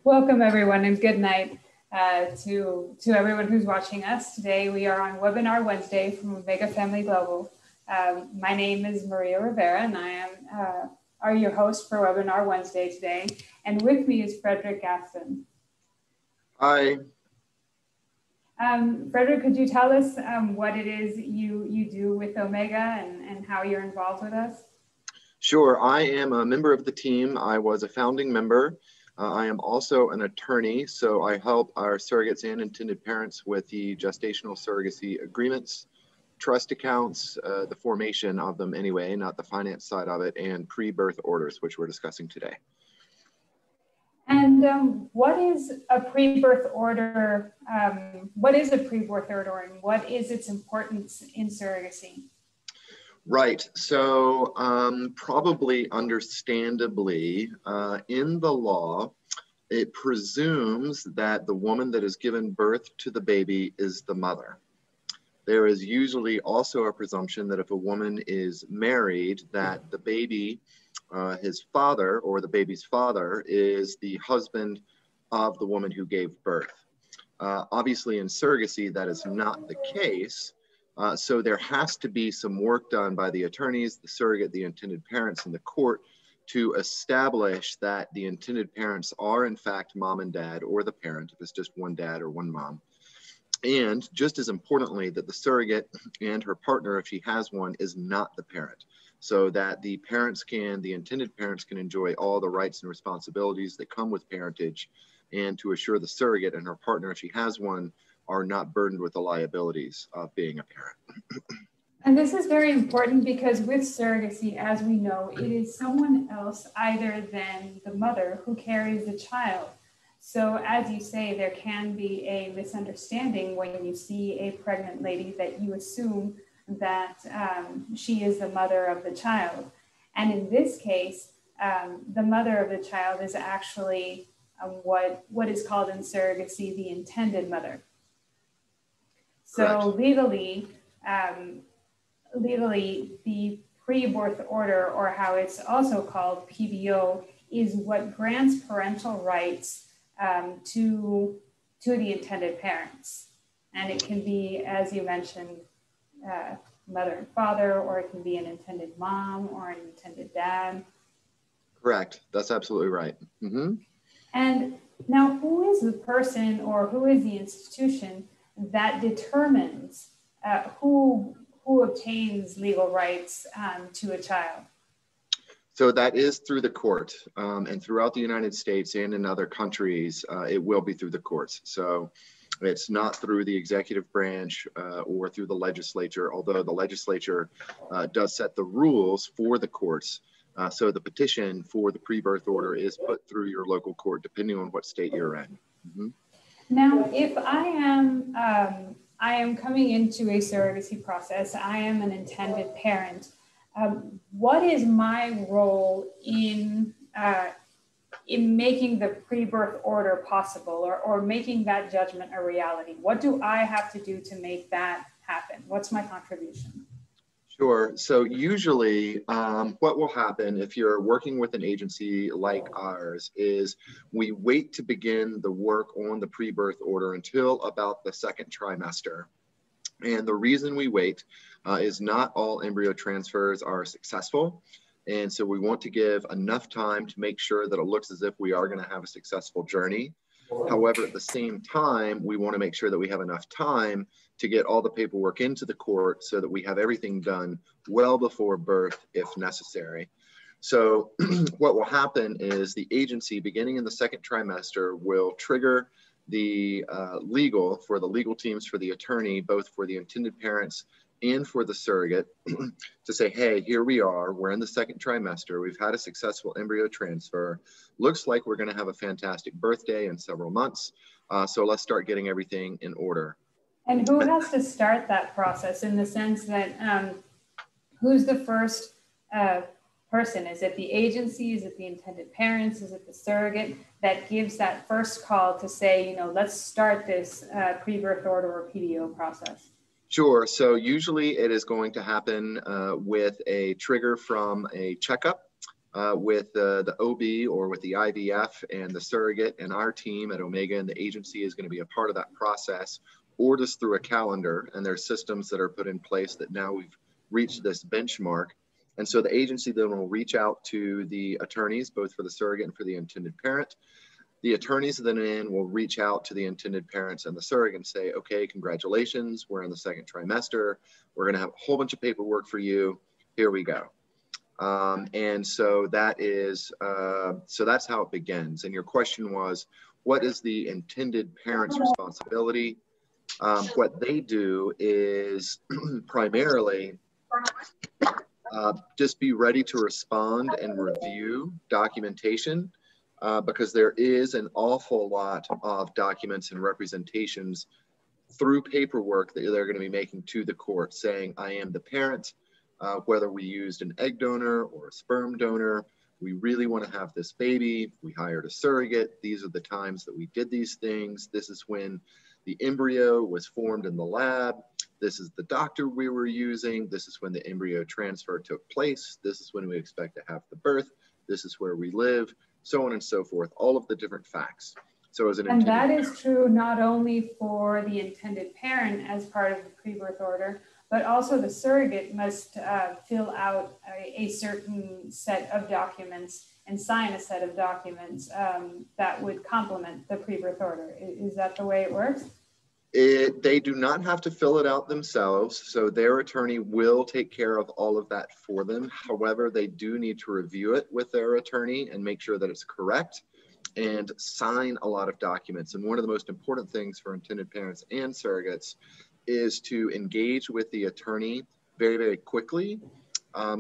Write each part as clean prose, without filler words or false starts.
Welcome everyone and good night to everyone who's watching us. Today we are on Webinar Wednesday from Omega Family Global. My name is Maria Rivera and I am your host for Webinar Wednesday today. And with me is Frederick Gaston. Hi. Frederick, could you tell us what it is you do with Omega and how you're involved with us? Sure, I am a member of the team. I was a founding member. I am also an attorney, so I help our surrogates and intended parents with the gestational surrogacy agreements, trust accounts, the formation of them anyway, not the finance side of it, and pre-birth orders, which we're discussing today. And what is a pre-birth order? What is a pre-birth order and what is its importance in surrogacy? Right, so probably understandably, in the law, it presumes that the woman that has given birth to the baby is the mother. There is usually also a presumption that if a woman is married, that the baby, his father or the baby's father is the husband of the woman who gave birth. Obviously in surrogacy, that is not the case. So there has to be some work done by the attorneys, the surrogate, the intended parents, and the court to establish that the intended parents are in fact mom and dad, or the parent, if it's just one dad or one mom. And just as importantly, that the surrogate and her partner, if she has one, is not the parent. So that the intended parents can enjoy all the rights and responsibilities that come with parentage, and to assure the surrogate and her partner, if she has one, are not burdened with the liabilities of being a parent. And this is very important because with surrogacy, as we know, it is someone else other than the mother who carries the child. So as you say, there can be a misunderstanding when you see a pregnant lady that you assume that she is the mother of the child. And in this case, the mother of the child is actually what is called in surrogacy the intended mother. So legally, the pre-birth order, or how it's also called PBO, is what grants parental rights to the intended parents. And it can be, as you mentioned, mother and father, or it can be an intended mom or an intended dad. Correct. That's absolutely right. Mm-hmm. And now, who is the person or who is the institution that determines who obtains legal rights to a child? So that is through the court, and throughout the United States and in other countries, it will be through the courts. So it's not through the executive branch or through the legislature, although the legislature does set the rules for the courts. So the petition for the pre-birth order is put through your local court, depending on what state you're in. Mm-hmm. Now, if I am coming into a surrogacy process, I am an intended parent. What is my role in making the pre-birth order possible, or making that judgment a reality? What do I have to do to make that happen? What's my contribution? Sure. So usually what will happen if you're working with an agency like ours is we wait to begin the work on the pre-birth order until about the second trimester. And the reason we wait is not all embryo transfers are successful. And so we want to give enough time to make sure that it looks as if we are going to have a successful journey. However, at the same time, we want to make sure that we have enough time to get all the paperwork into the court so that we have everything done well before birth if necessary. So what will happen is the agency, beginning in the second trimester, will trigger the legal teams for the attorney, both for the intended parents and for the surrogate, to say, hey, here we are, we're in the second trimester, we've had a successful embryo transfer, looks like we're going to have a fantastic birthday in several months, so let's start getting everything in order. And who has to start that process, in the sense that who's the first person? Is it the agency? Is it the intended parents? Is it the surrogate that gives that first call to say, you know, let's start this pre-birth order or PBO process? Sure. So usually it is going to happen with a trigger from a checkup with the OB or with the IVF and the surrogate, and our team at Omega and the agency is going to be a part of that process, or just through a calendar. And there's systems that are put in place that now we've reached this benchmark. And so the agency then will reach out to the attorneys, both for the surrogate and for the intended parent. The attorneys then will reach out to the intended parents and the surrogate and say, okay, congratulations, we're in the second trimester. We're going to have a whole bunch of paperwork for you. Here we go. And so that is, so that's how it begins. And your question was, what is the intended parent's responsibility? What they do is primarily just be ready to respond and review documentation, because there is an awful lot of documents and representations through paperwork that they're going to be making to the court saying, I am the parent, whether we used an egg donor or a sperm donor. We really want to have this baby. We hired a surrogate. These are the times that we did these things. This is when the embryo was formed in the lab. This is the doctor we were using. This is when the embryo transfer took place. This is when we expect to have the birth. This is where we live, so on and so forth, all of the different facts. So as an and that is true not only for the intended parent as part of the pre-birth order, but also the surrogate must fill out a certain set of documents and sign a set of documents that would complement the pre-birth order. Is that the way it works? They do not have to fill it out themselves, so their attorney will take care of all of that for them. However, they do need to review it with their attorney and make sure that it's correct and sign a lot of documents. And one of the most important things for intended parents and surrogates is to engage with the attorney very, very quickly,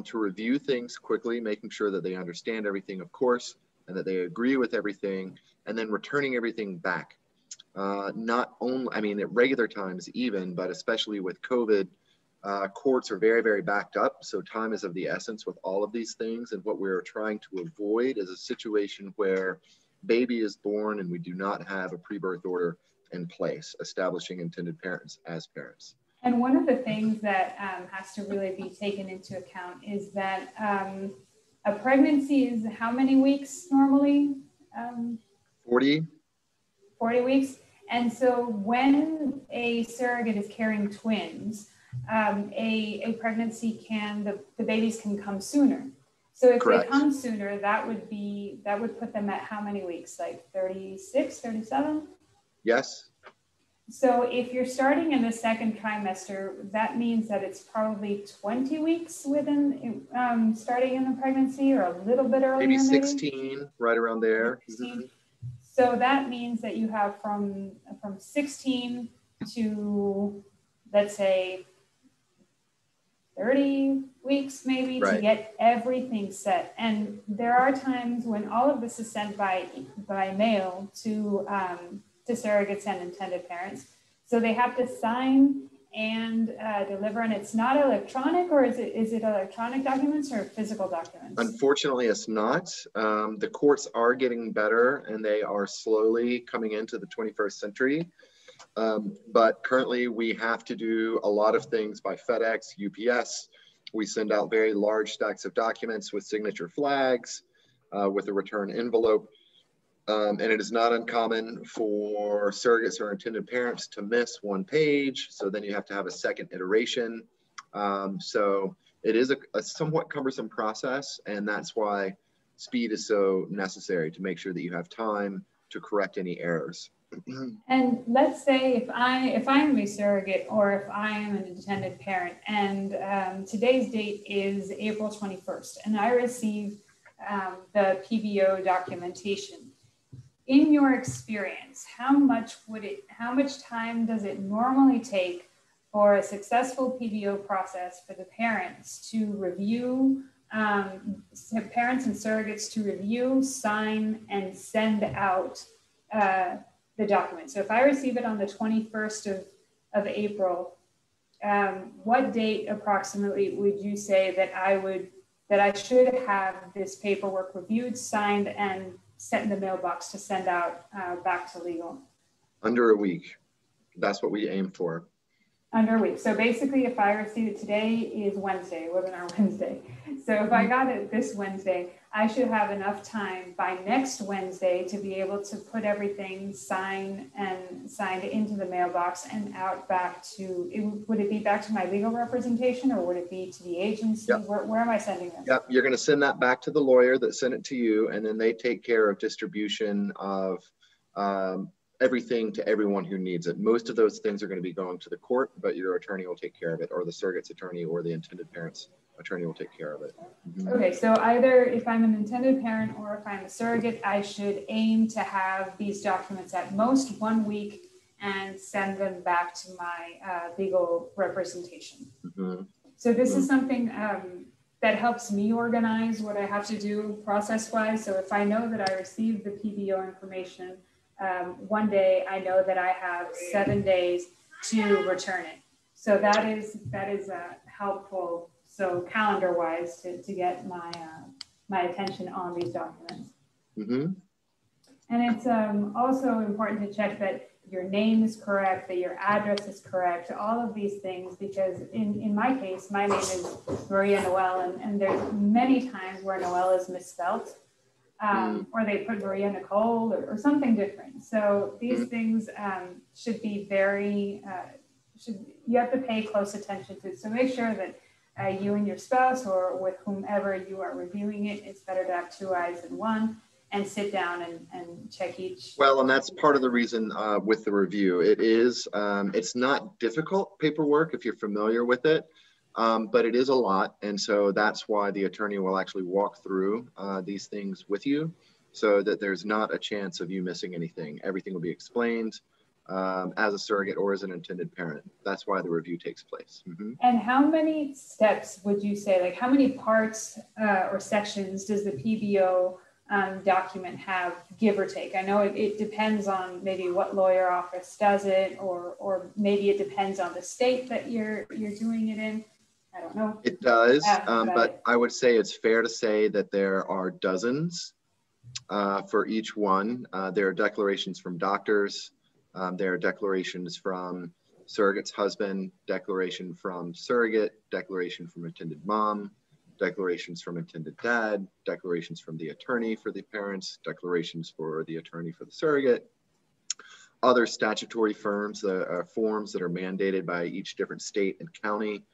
to review things quickly, making sure that they understand everything, of course, and that they agree with everything, and then returning everything back. Not only, I mean, at regular times even, but especially with COVID, courts are very, very backed up. So time is of the essence with all of these things. And what we're trying to avoid is a situation where baby is born and we do not have a pre-birth order in place, establishing intended parents as parents. And one of the things that has to really be taken into account is that a pregnancy is how many weeks normally? 40. 40 weeks. And so when a surrogate is carrying twins, a pregnancy the babies can come sooner. So if Correct. they come sooner, that would put them at how many weeks? Like 36, 37? Yes. So if you're starting in the second trimester, that means that it's probably 20 weeks within starting in the pregnancy, or a little bit earlier. Maybe 16, right around there. 16. So that means that you have from 16 to, let's say, 30 weeks maybe, right, to get everything set. And there are times when all of this is sent by mail to surrogates and intended parents. So they have to sign and deliver, and it's not electronic, or is it electronic documents or physical documents? Unfortunately, it's not. The courts are getting better, and they are slowly coming into the 21st century. But currently, we have to do a lot of things by FedEx, UPS. We send out very large stacks of documents with signature flags, with a return envelope. And it is not uncommon for surrogates or intended parents to miss one page. So then you have to have a second iteration. So it is a somewhat cumbersome process. And that's why speed is so necessary, to make sure that you have time to correct any errors. And let's say if I am a surrogate, or if I am an intended parent, and today's date is April 21st, and I receive the PBO documentation. In your experience, how much time does it normally take for a successful PBO process for the parents to review, parents and surrogates to review, sign, and send out the document? So if I receive it on the 21st of April, what date approximately would you say that I should have this paperwork reviewed, signed, and sent in the mailbox to send out back to legal? Under a week. That's what we aim for. Under a week. So basically, if I receive it today is Wednesday, it wasn't our Wednesday. So if I got it this Wednesday, I should have enough time by next Wednesday to be able to put everything signed into the mailbox and out back to, would it be back to my legal representation, or would it be to the agency? Yep. Where am I sending this? Yep, you're going to send that back to the lawyer that sent it to you, and then they take care of distribution of everything to everyone who needs it. Most of those things are going to be going to the court, but your attorney will take care of it, or the surrogate's attorney, or the intended parent's attorney will take care of it. Okay, so either if I'm an intended parent or if I'm a surrogate, I should aim to have these documents at most 1 week and send them back to my legal representation. So this is something that helps me organize what I have to do process-wise. So if I know that I received the PBO information, one day I know that I have 7 days to return it. So that is helpful. So calendar-wise, to get my attention on these documents. And it's also important to check that your name is correct, that your address is correct, all of these things, because in my case, my name is Maria Noel, and there's many times where Noel is misspelt, or they put Maria Nicole or something different. So these things should be you have to pay close attention to. So make sure that you and your spouse, or with whomever you are reviewing it, it's better to have 2 eyes than one, and sit down and check each. Well, and that's part of the reason with the review. It is, it's not difficult paperwork if you're familiar with it, but it is a lot. And so that's why the attorney will actually walk through these things with you, so that there's not a chance of you missing anything. Everything will be explained as a surrogate or as an intended parent. That's why the review takes place. And how many steps would you say, like how many parts or sections does the PBO document have, give or take? I know it depends on maybe what lawyer office does it, or maybe it depends on the state that you're doing it in. I don't know. It does, but I would say it's fair to say that there are dozens for each one. There are declarations from doctors. There are declarations from surrogate's husband, declaration from surrogate, declaration from intended mom, declarations from intended dad, declarations from the attorney for the parents, declarations for the attorney for the surrogate, other statutory forms that are mandated by each different state and county.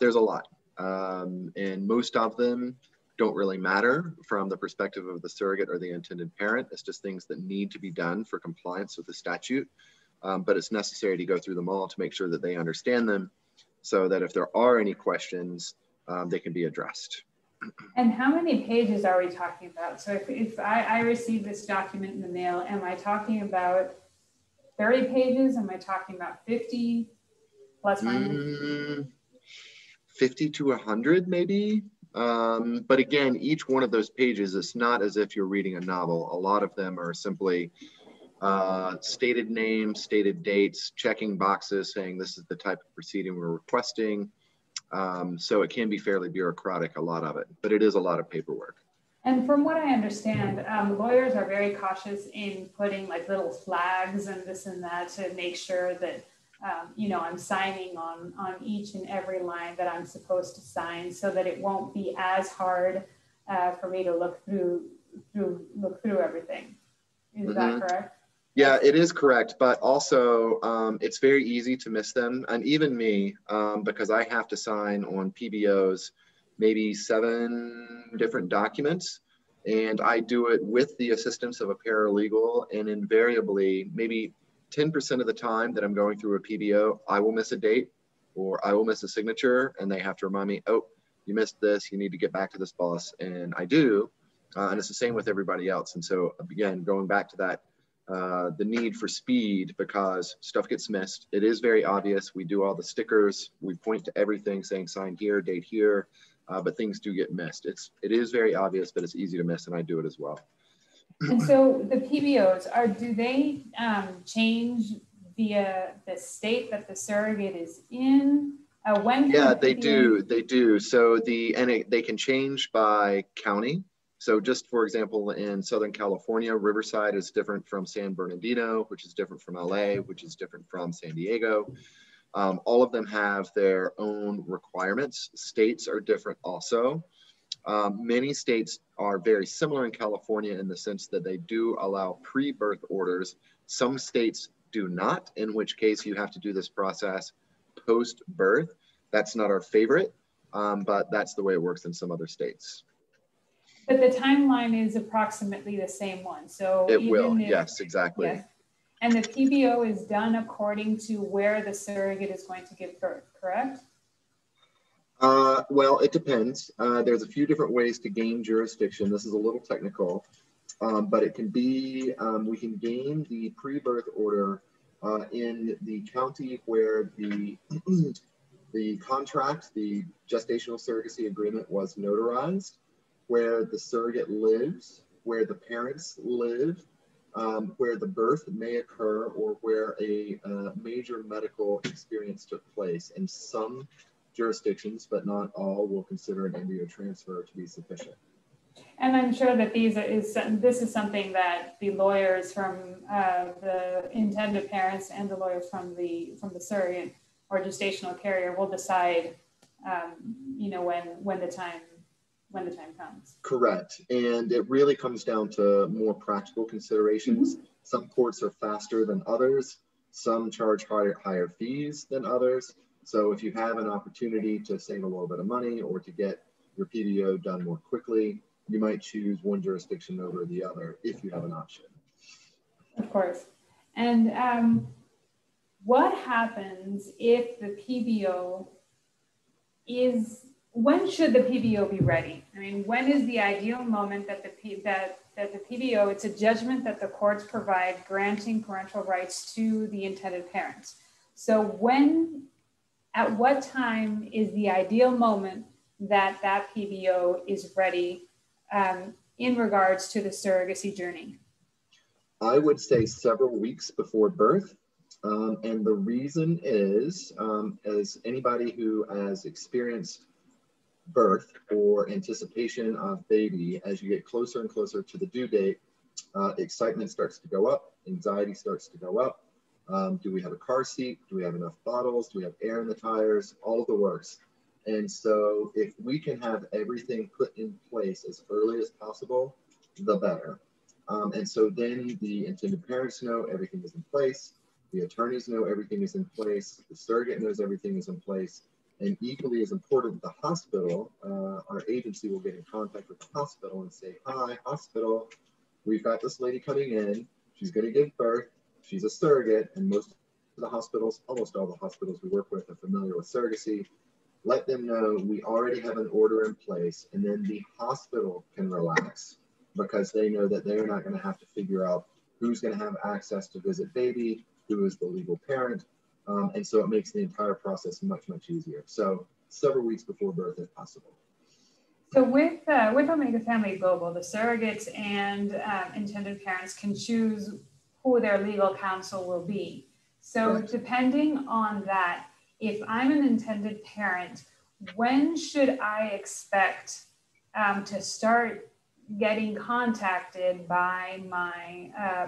There's a lot, and most of them don't really matter from the perspective of the surrogate or the intended parent. It's just things that need to be done for compliance with the statute, but it's necessary to go through them all to make sure that they understand them, so that if there are any questions, they can be addressed. And how many pages are we talking about? So if I receive this document in the mail, am I talking about 30 pages? Am I talking about 50 plus minus? 50 to 100 maybe. But again, each one of those pages, it's not as if you're reading a novel. A lot of them are simply stated names, stated dates, checking boxes saying this is the type of proceeding we're requesting. So it can be fairly bureaucratic, a lot of it, but it is a lot of paperwork. And from what I understand, lawyers are very cautious in putting like little flags and this and that to make sure that I'm signing on each and every line that I'm supposed to sign, so that it won't be as hard for me to look through everything. Is that correct? Yeah, it is correct, but also it's very easy to miss them, and even me, because I have to sign on PBOs maybe 7 different documents, and I do it with the assistance of a paralegal, and invariably maybe 10% of the time that I'm going through a PBO, I will miss a date or I will miss a signature, and they have to remind me, oh, you missed this, you need to get back to this boss, and I do, and it's the same with everybody else. And so again, going back to that, the need for speed, because stuff gets missed. It is very obvious. We do all the stickers, we point to everything saying sign here, date here, but things do get missed. It is very obvious, but it's easy to miss, and I do it as well. And so the PBOs, do they change via the state that the surrogate is in? Yeah, they do. So they can change by county. So just for example, in Southern California, Riverside is different from San Bernardino, which is different from LA, which is different from San Diego. All of them have their own requirements. States are different also. Many states are very similar in California in the sense that they do allow pre-birth orders. Some states do not, in which case you have to do this process post-birth. That's not our favorite, but that's the way it works in some other states. But the timeline is approximately the same one. So it will, yes, exactly. Yes. And the PBO is done according to where the surrogate is going to give birth, correct? Well, it depends. There's a few different ways to gain jurisdiction. This is a little technical, but it can be, we can gain the pre-birth order in the county where the the contract, the gestational surrogacy agreement was notarized, where the surrogate lives, where the parents live, where the birth may occur, or where a major medical experience took place. In some jurisdictions, but not all, will consider an embryo transfer to be sufficient. And I'm sure that this is something that the lawyers from the intended parents and the lawyers from the surrogate or gestational carrier will decide, you know, when the time comes. Correct, and it really comes down to more practical considerations. Mm-hmm. Some courts are faster than others. Some charge higher fees than others. So if you have an opportunity to save a little bit of money or to get your PBO done more quickly, you might choose one jurisdiction over the other if you have an option. Of course. And what happens if the PBO when should the PBO be ready? I mean, when is the ideal moment that the PBO, it's a judgment that the courts provide granting parental rights to the intended parents. So at what time is the ideal moment that PBO is ready in regards to the surrogacy journey? I would say several weeks before birth. And the reason is, as anybody who has experienced birth or anticipation of baby, as you get closer and closer to the due date, excitement starts to go up, anxiety starts to go up. Do we have a car seat? Do we have enough bottles? Do we have air in the tires? All of the works. And so if we can have everything put in place as early as possible, the better. And so then the intended parents know everything is in place. The attorneys know everything is in place. The surrogate knows everything is in place. And equally as important, the hospital, our agency will get in contact with the hospital and say, hi, hospital, we've got this lady coming in. She's going to give birth. She's a surrogate. And most of the hospitals, almost all the hospitals we work with, are familiar with surrogacy. Let them know we already have an order in place. And then the hospital can relax because they know that they're not going to have to figure out who's going to have access to visit baby, who is the legal parent. And so it makes the entire process much, much easier. So several weeks before birth if possible. So with Omega Family Global, the surrogates and intended parents can choose who their legal counsel will be. So right. Depending on that, if I'm an intended parent, when should I expect to start getting contacted by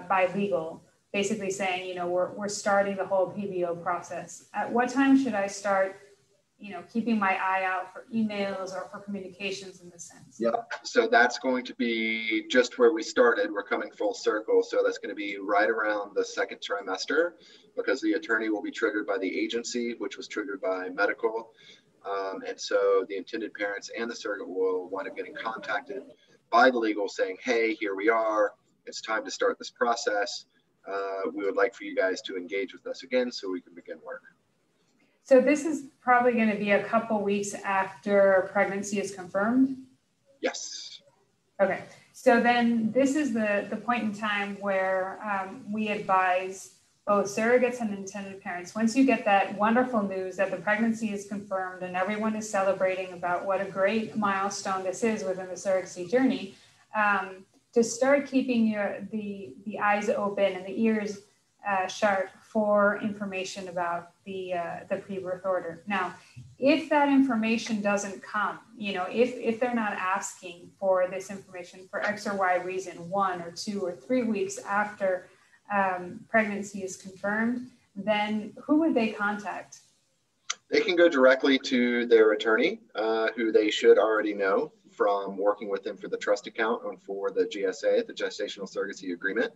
by legal? Basically saying, you know, we're starting the whole PBO process. At what time should I start, you know, keeping my eye out for emails or for communications in this sense? Yeah, so that's going to be just where we started. We're coming full circle. So that's going to be right around the second trimester because the attorney will be triggered by the agency, which was triggered by medical. And so the intended parents and the surrogate will wind up getting contacted by the legal saying, hey, here we are. It's time to start this process. We would like for you guys to engage with us again so we can begin work. So this is probably going to be a couple weeks after pregnancy is confirmed? Yes. Okay. So then this is the point in time where we advise both surrogates and intended parents. Once you get that wonderful news that the pregnancy is confirmed and everyone is celebrating about what a great milestone this is within the surrogacy journey, to start keeping the eyes open and the ears sharp for information about the pre-birth order. Now, if that information doesn't come, you know, if they're not asking for this information for X or Y reason, 1 or 2 or 3 weeks after pregnancy is confirmed, then who would they contact? They can go directly to their attorney, who they should already know. from working with them for the trust account and for the GSA, the Gestational Surrogacy Agreement,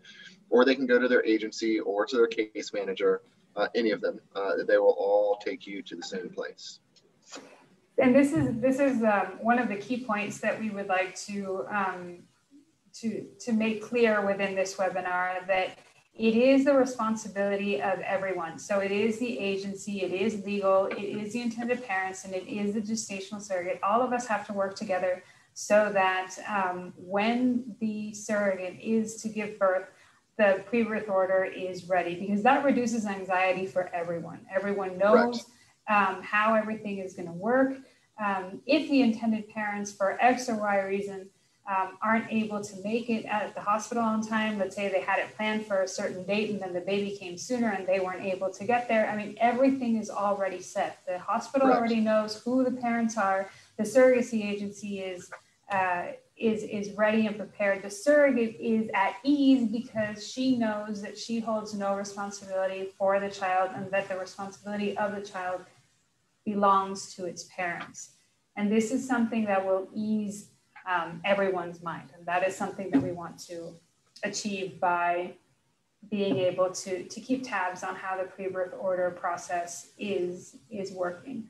or they can go to their agency or to their case manager, any of them. They will all take you to the same place. And this is one of the key points that we would like to make clear within this webinar, that it is the responsibility of everyone. So it is the agency, it is legal, it is the intended parents, and it is the gestational surrogate. All of us have to work together so that when the surrogate is to give birth, the pre-birth order is ready, because that reduces anxiety for everyone. Everyone knows how everything is going to work. If the intended parents, for X or Y reason, aren't able to make it at the hospital on time, let's say they had it planned for a certain date and then the baby came sooner and they weren't able to get there. I mean, everything is already set. The hospital already knows who the parents are. The surrogacy agency is ready and prepared. The surrogate is at ease because she knows that she holds no responsibility for the child and that the responsibility of the child belongs to its parents. And this is something that will ease everyone's mind. And that is something that we want to achieve by being able to keep tabs on how the pre-birth order process is working.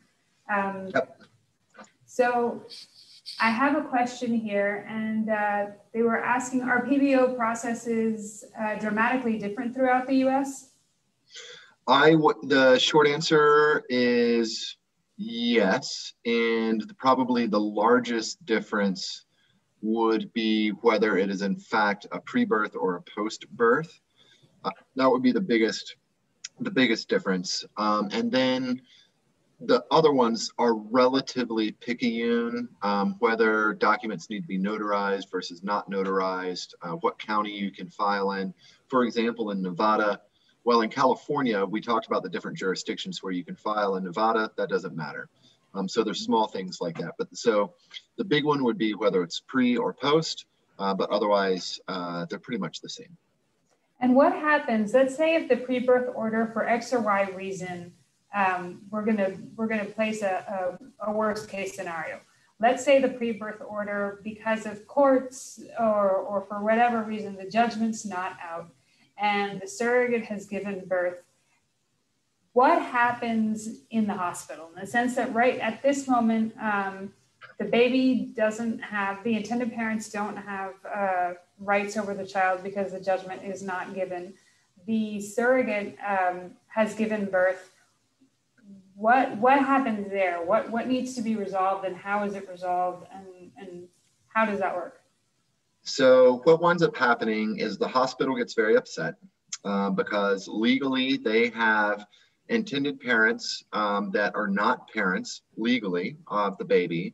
So I have a question here, and they were asking, are PBO processes dramatically different throughout the US? The short answer is yes, and probably the largest difference would be whether it is in fact a pre-birth or a post-birth. That would be the biggest difference. And then the other ones are relatively picayune, whether documents need to be notarized versus not notarized, what county you can file in. For example, in Nevada, well, in California, we talked about the different jurisdictions where you can file. In Nevada, that doesn't matter. So there's small things like that. But so the big one would be whether it's pre or post, but otherwise they're pretty much the same. And what happens, let's say if the pre-birth order for X or Y reason, we're gonna place a worst case scenario. Let's say the pre-birth order, because of courts or for whatever reason, the judgment's not out and the surrogate has given birth. What happens in the hospital? In the sense that right at this moment, the baby doesn't have, the intended parents don't have rights over the child because the judgment is not given. The surrogate has given birth. What happens there? What needs to be resolved, and how is it resolved, and how does that work? So what winds up happening is the hospital gets very upset because legally they have intended parents that are not parents legally of the baby.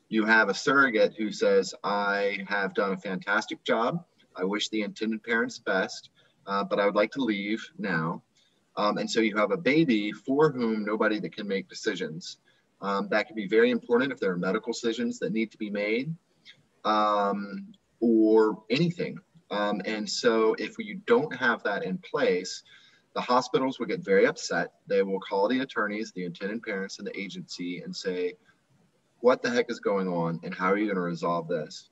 You have a surrogate who says, I have done a fantastic job. I wish the intended parents best, but I would like to leave now. And so you have a baby for whom nobody that can make decisions. That can be very important if there are medical decisions that need to be made or anything. And so if you don't have that in place, the hospitals will get very upset. They will call the attorneys, the intended parents, and the agency and say, what the heck is going on and how are you going to resolve this?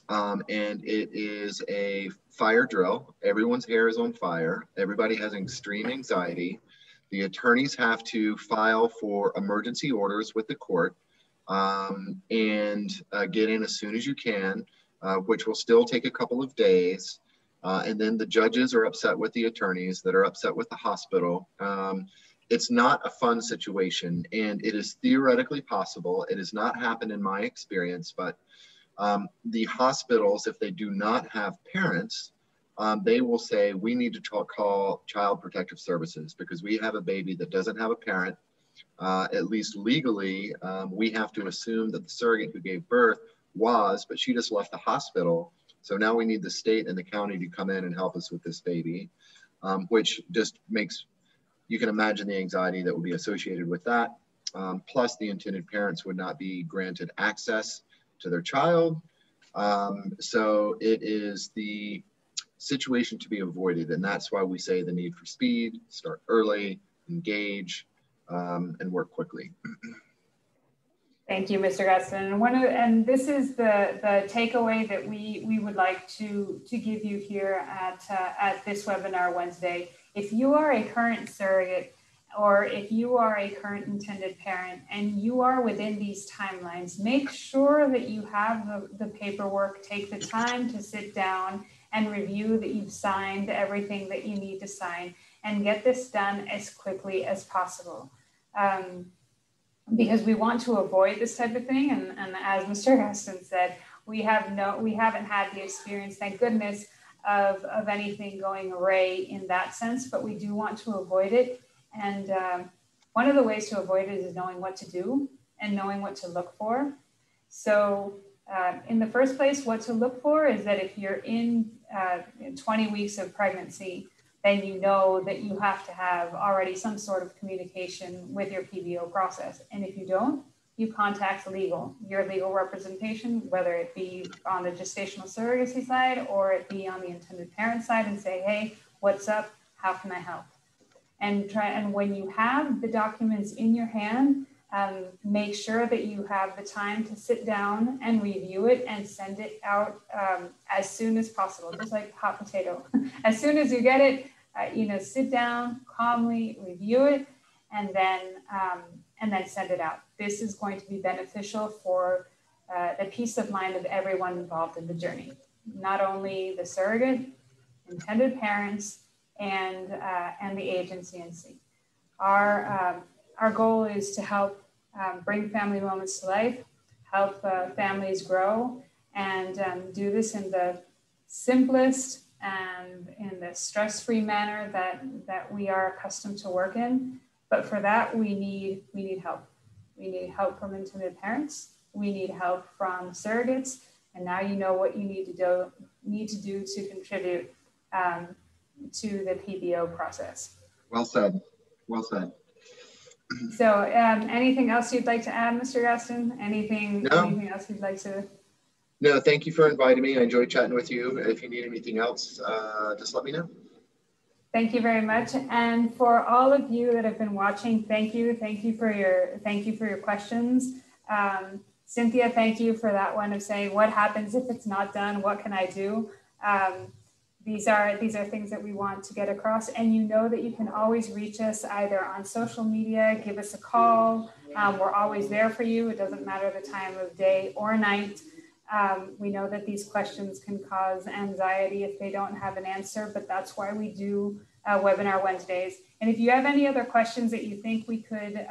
And it is a fire drill. Everyone's hair is on fire. Everybody has extreme anxiety. The attorneys have to file for emergency orders with the court and get in as soon as you can, which will still take a couple of days. And then the judges are upset with the attorneys that are upset with the hospital. It's not a fun situation, and it is theoretically possible. It has not happened in my experience, but the hospitals, if they do not have parents, they will say, we need to call Child Protective Services because we have a baby that doesn't have a parent. At least legally, we have to assume that the surrogate who gave birth was, but she just left the hospital. So now we need the state and the county to come in and help us with this baby, which just makes, you can imagine the anxiety that would be associated with that. Plus the intended parents would not be granted access to their child. So it is the situation to be avoided. And that's why we say the need for speed, start early, engage, and work quickly. Thank you, Mr. Gustin. And this is the takeaway that we would like to give you here at this webinar Wednesday. If you are a current surrogate, or if you are a current intended parent and you are within these timelines, make sure that you have the paperwork, take the time to sit down and review that you've signed everything that you need to sign, and get this done as quickly as possible. Because we want to avoid this type of thing. And as Mr. Gaston said, we haven't had the experience, thank goodness, of anything going awry in that sense, but we do want to avoid it. And one of the ways to avoid it is knowing what to do and knowing what to look for. So in the first place, what to look for is that if you're in 20 weeks of pregnancy, then you know that you have to have already some sort of communication with your PBO process. And if you don't, you contact your legal representation, whether it be on the gestational surrogacy side or it be on the intended parent side, and say, hey, what's up? How can I help? And when you have the documents in your hand, make sure that you have the time to sit down and review it and send it out as soon as possible, just like hot potato. As soon as you get it, sit down, calmly review it, and then send it out. This is going to be beneficial for the peace of mind of everyone involved in the journey, not only the surrogate, intended parents, and the agency in C. Our goal is to help bring family moments to life, help families grow, and do this in the simplest and in the stress-free manner that we are accustomed to work in. But for that, we need help. We need help from intended parents. We need help from surrogates. And now you know what you need to do to contribute to the PBO process. Well said. Well said. So anything else you'd like to add, Mr. Gaston? Anything else you'd like to? No, thank you for inviting me. I enjoyed chatting with you. If you need anything else, just let me know. Thank you very much. And for all of you that have been watching, thank you for your questions. Cynthia, thank you for that one of saying, what happens if it's not done? What can I do? These are things that we want to get across, and you know that you can always reach us either on social media, give us a call. We're always there for you. It doesn't matter the time of day or night. We know that these questions can cause anxiety if they don't have an answer, but that's why we do Webinar Wednesdays. And if you have any other questions that you think we could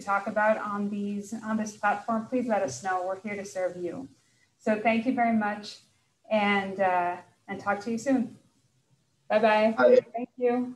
talk about on this platform, please let us know. We're here to serve you. So thank you very much, and talk to you soon. Bye-bye. Bye. Thank you.